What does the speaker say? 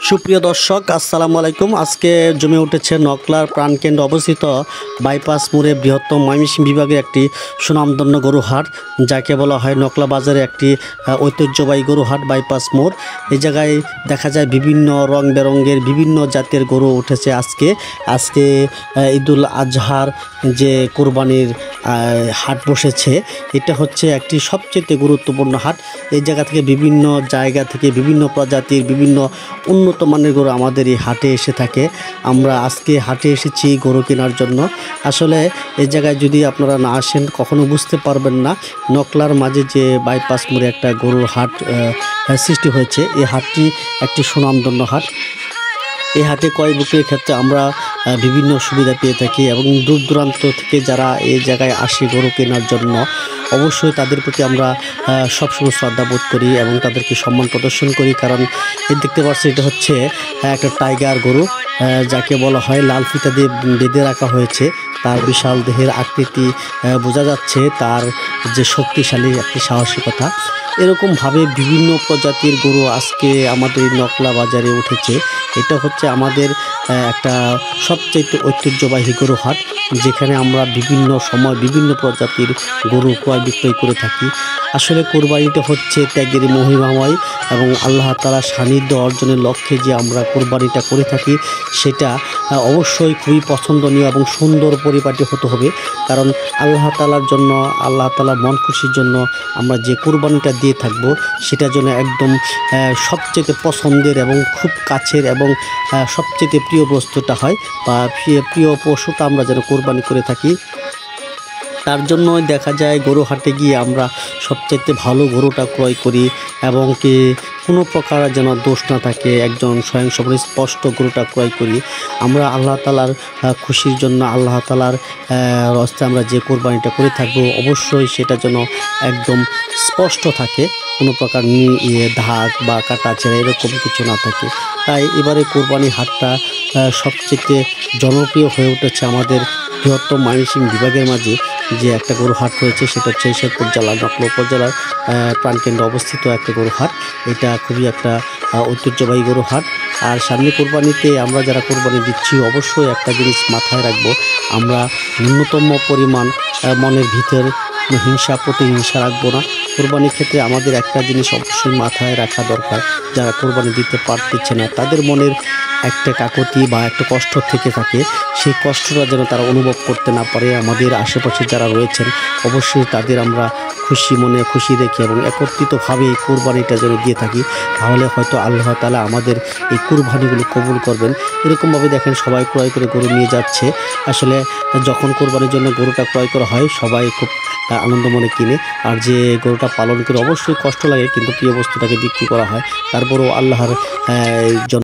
সুপ্রিয় দর্শক আসসালামু আলাইকুম। আজকে জমে উঠেছে নকলার প্রাণকেন্দ্র অবস্থিত বাইপাস মোড়ে বৃহত্তম ময়মনসিংহ বিভাগের একটি সুনামধন্য গরুহাট, যাকে বলা হয় নকলা বাজারে একটি ঐতিহ্যবাহী গরুহাট বাইপাস মোড়। এই জায়গায় দেখা যায় বিভিন্ন রং বেরঙের বিভিন্ন জাতের গরু উঠেছে। আজকে ঈদুল আজহার যে কোরবানির হাট বসেছে, এটা হচ্ছে একটি সবচেয়ে গুরুত্বপূর্ণ হাট। এই জায়গা থেকে বিভিন্ন জায়গা থেকে বিভিন্ন প্রজাতির বিভিন্ন উন্নত মানের গরু আমাদের এই হাটে এসে থাকে। আমরা আজকে হাটে এসেছি গরু কেনার জন্য। আসলে এই জায়গায় যদি আপনারা না আসেন কখনো বুঝতে পারবেন না নকলার মাঝে যে বাইপাস মোড়ে একটা গরুর হাট সৃষ্টি হয়েছে। এই হাটটি একটি সুনামধন্য হাট। এই হাটে ক্রয় বিক্রয়ের ক্ষেত্রে আমরা বিভিন্ন সুবিধা পেয়ে থাকি এবং দূর দূরান্ত থেকে যারা এই জায়গায় আসে গরু কেনার জন্য, অবশ্যই তাদের প্রতি আমরা সবসময় শ্রদ্ধা বোধ করি এবং তাদেরকে সম্মান প্রদর্শন করি। কারণ দেখতে পাচ্ছি এটা হচ্ছে একটা টাইগার গরু, যাকে বলা হয় লাল ফিতা দিয়ে বেঁধে রাখা হয়েছে। তার বিশাল দেহের আকৃতি বোঝা যাচ্ছে, তার যে শক্তিশালী একটি সাহসিকতা। এরকমভাবে বিভিন্ন প্রজাতির গরু আজকে আমাদের নকলা বাজারে উঠেছে। এটা হচ্ছে আমাদের একটা সবচেয়ে ঐতিহ্যবাহী গরু হাট, যেখানে আমরা বিভিন্ন সময় বিভিন্ন প্রজাতির গরু ক্রয় বিক্রয় করে থাকি। আসলে কোরবানিটা হচ্ছে ত্যাগের মহিমাময় এবং আল্লাহ তাআলার সান্নিধ্য অর্জনের লক্ষ্যে যে আমরা কোরবানিটা করে থাকি, সেটা অবশ্যই খুবই পছন্দনীয় এবং সুন্দর পরিপাটি হতে হবে। কারণ আল্লাহ তাআলার জন্য, আল্লাহ তাআলার মন খুশির জন্য আমরা যে কোরবানিটা দিয়ে থাকবো, সেটা যেন একদম সবচেয়ে পছন্দের এবং খুব কাছের এবং সবচেয়ে প্রিয় বস্তুটা হয়, বা প্রিয় পশুটা আমরা যেন কোরবানি করে থাকি। তার জন্যই দেখা যায় গরু হাটে গিয়ে আমরা সবচেয়ে ভালো গরুটা ক্রয় করি এবং কি কোনো প্রকার যেন দোষ না থাকে, একজন স্বয়ং স্পষ্ট গরুটা ক্রয় করি। আমরা আল্লাহ তাআলার খুশির জন্য, আল্লাহ তাআলার রাস্তায় আমরা যে কোরবানিটা করে থাকবো, অবশ্যই সেটা যেন একদম স্পষ্ট থাকে, কোনো প্রকার দাগ বা কাটা ছেঁড়া এরকম কিছু না থাকে। তাই এবারে কোরবানি হাটটা সবচেয়ে জনপ্রিয় হয়ে উঠেছে আমাদের বৃহত্তম ময়মনসিংহ বিভাগের মাঝে। যে একটা গরু হাট রয়েছে সেটা হচ্ছে শেরপুর জেলার নকলা উপজেলার প্রাণকেন্দ্রে অবস্থিত একটা গরু হাট। এটা খুবই একটা ঐতিহ্যবাহী গরু হাট। আর সামনে কোরবানিতে আমরা যারা কোরবানি দিচ্ছি, অবশ্যই একটা জিনিস মাথায় রাখবো, আমরা ন্যূনতম পরিমাণ মনের ভিতর হিংসা প্রতিহিংসা রাখবো না। কোরবানির ক্ষেত্রে আমাদের একটা জিনিস অবশ্যই মাথায় রাখা দরকার, যারা কোরবানি দিতে পারতেছে না তাদের মনের একটা কাকুতি বা একটা কষ্ট থেকে থাকে, সেই কষ্টটা যেন তারা অনুভব করতে না পারে। আমাদের আশেপাশে যারা রয়েছেন অবশ্যই তাদের আমরা খুশি মনে খুশি রেখে এবং একত্রিতভাবে এই কোরবানিটা যেন দিয়ে থাকি, তাহলে হয়তো আল্লাহ তাআলা আমাদের এই কোরবানিগুলো কবুল করবেন। এরকমভাবে দেখেন সবাই ক্রয় করে গরু নিয়ে যাচ্ছে। আসলে যখন কোরবানির জন্য গরুটা ক্রয় করা হয় সবাই খুব আনন্দ মনে কিনে, আর যে গরুটা পালন করে অবশ্যই কষ্ট লাগে, কিন্তু প্রিয় বস্তুটাকে বিক্রি করা হয়। তারপরেও আল্লাহর জন্য